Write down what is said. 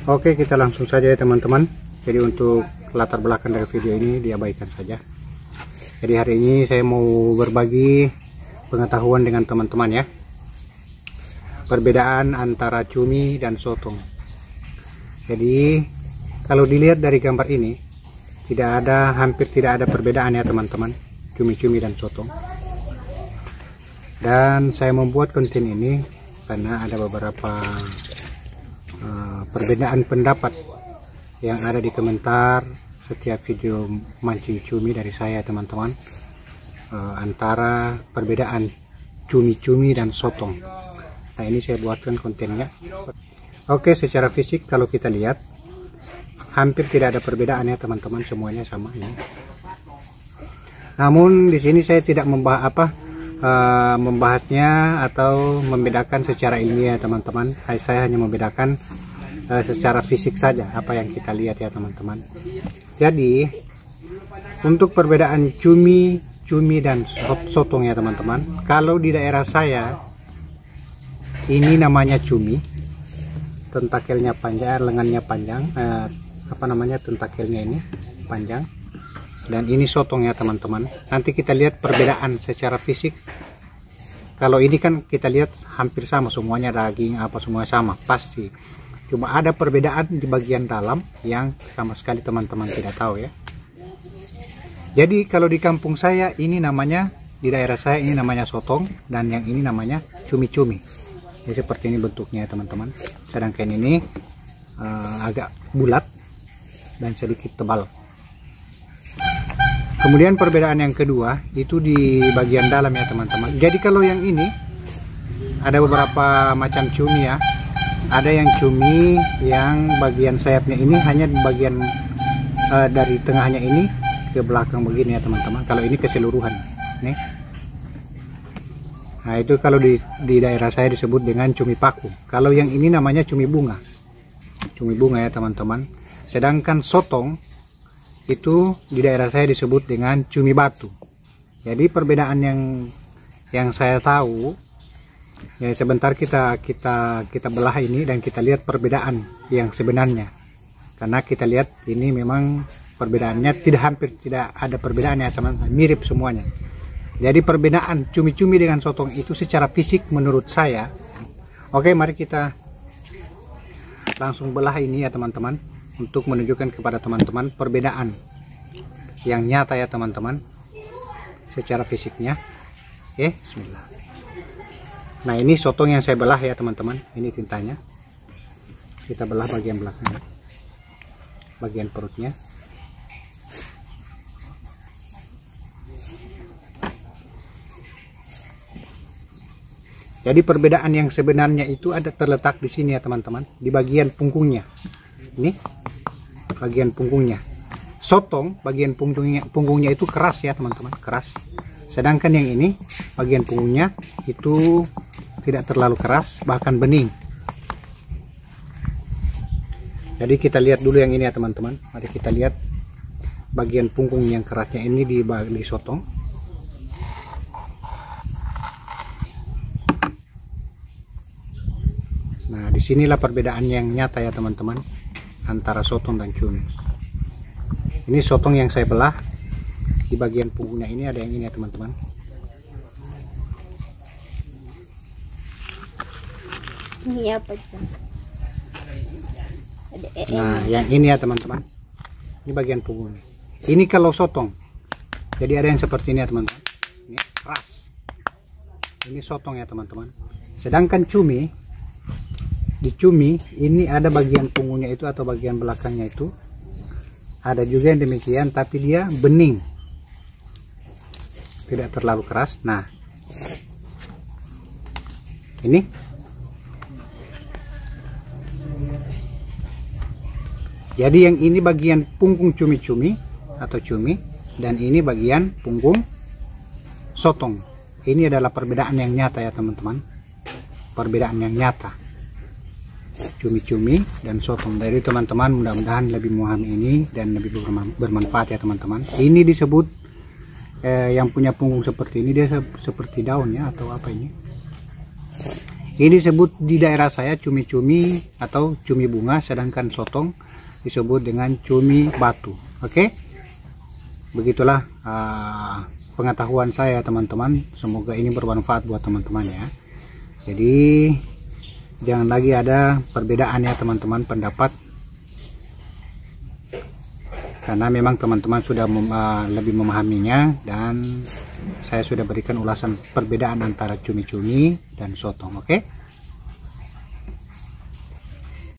Oke, kita langsung saja ya teman-teman. Jadi untuk latar belakang dari video ini diabaikan saja. Jadi hari ini saya mau berbagi pengetahuan dengan teman-teman ya. Perbedaan antara cumi dan sotong. Jadi kalau dilihat dari gambar ini hampir tidak ada perbedaan ya teman-teman, cumi-cumi dan sotong. Dan saya membuat konten ini karena ada beberapa perbedaan pendapat yang ada di komentar setiap video mancing cumi dari saya teman-teman, antara perbedaan cumi-cumi dan sotong. Nah ini saya buatkan kontennya. Oke, secara fisik kalau kita lihat hampir tidak ada perbedaan ya teman-teman, semuanya sama ya. Namun di sini saya tidak membahasnya atau membedakan secara ilmiah teman-teman. Saya hanya membedakan secara fisik saja apa yang kita lihat ya teman-teman. Jadi untuk perbedaan cumi dan sotong ya teman-teman, kalau di daerah saya ini namanya cumi, tentakelnya panjang, lengannya panjang, tentakelnya ini panjang, dan ini sotong ya teman-teman. Nanti kita lihat perbedaan secara fisik. Kalau ini kan kita lihat hampir sama semuanya, daging apa semua sama pasti, cuma ada perbedaan di bagian dalam yang sama sekali teman-teman tidak tahu ya. Jadi kalau di kampung saya ini namanya, di daerah saya ini namanya sotong, dan yang ini namanya cumi-cumi. Jadi seperti ini bentuknya teman-teman. Sedangkan ini agak bulat dan sedikit tebal. Kemudian perbedaan yang kedua itu di bagian dalam ya teman-teman. Jadi kalau yang ini ada beberapa macam cumi ya. Ada yang cumi yang bagian sayapnya ini hanya bagian dari tengahnya ini ke belakang begini ya teman-teman. Kalau ini keseluruhan nih. Nah itu kalau di daerah saya disebut dengan cumi paku. Kalau yang ini namanya cumi bunga ya teman-teman. Sedangkan sotong itu di daerah saya disebut dengan cumi batu. Jadi perbedaan yang saya tahu ya, sebentar kita belah ini dan kita lihat perbedaan yang sebenarnya. Karena kita lihat ini memang perbedaannya hampir tidak ada perbedaannya, sama mirip semuanya. Jadi perbedaan cumi-cumi dengan sotong itu secara fisik menurut saya. Oke, mari kita langsung belah ini ya teman-teman, untuk menunjukkan kepada teman-teman perbedaan yang nyata ya teman-teman secara fisiknya. Oke, bismillah. Nah ini sotong yang saya belah ya teman-teman, ini tintanya. Kita belah bagian belakangnya, bagian perutnya. Jadi perbedaan yang sebenarnya itu ada terletak di sini ya teman-teman, di bagian punggungnya. Ini bagian punggungnya. Sotong bagian punggungnya itu keras ya teman-teman, keras. Sedangkan yang ini bagian punggungnya itu tidak terlalu keras, bahkan bening. Jadi kita lihat dulu yang ini ya teman-teman. Mari kita lihat bagian punggung yang kerasnya ini di sotong. Nah disinilah perbedaan yang nyata ya teman-teman antara sotong dan cumi. Ini sotong yang saya belah, di bagian punggungnya ini ada yang ini ya teman-teman. Ini apa tuh? Nah yang ini ya teman-teman, ini bagian punggungnya. Ini kalau sotong, jadi ada yang seperti ini ya teman-teman, ini keras. Ini sotong ya teman-teman. Sedangkan cumi, di cumi ini ada bagian punggungnya itu atau bagian belakangnya itu ada juga yang demikian, tapi dia bening, tidak terlalu keras. Nah ini jadi yang ini bagian punggung cumi-cumi atau cumi, dan ini bagian punggung sotong. Ini adalah perbedaan yang nyata ya teman-teman, perbedaan yang nyata cumi-cumi dan sotong. Dari teman-teman mudah-mudahan lebih memahami ini dan lebih bermanfaat ya teman-teman. Ini disebut yang punya punggung seperti ini, dia seperti daun ya, atau apa ini. Ini disebut di daerah saya cumi-cumi atau cumi bunga, sedangkan sotong disebut dengan cumi batu. Oke, begitulah pengetahuan saya teman-teman. Semoga ini bermanfaat buat teman-teman ya. Jadi jangan lagi ada perbedaan ya teman-teman pendapat, karena memang teman-teman sudah lebih memahaminya, dan saya sudah berikan ulasan perbedaan antara cumi-cumi dan sotong. Oke.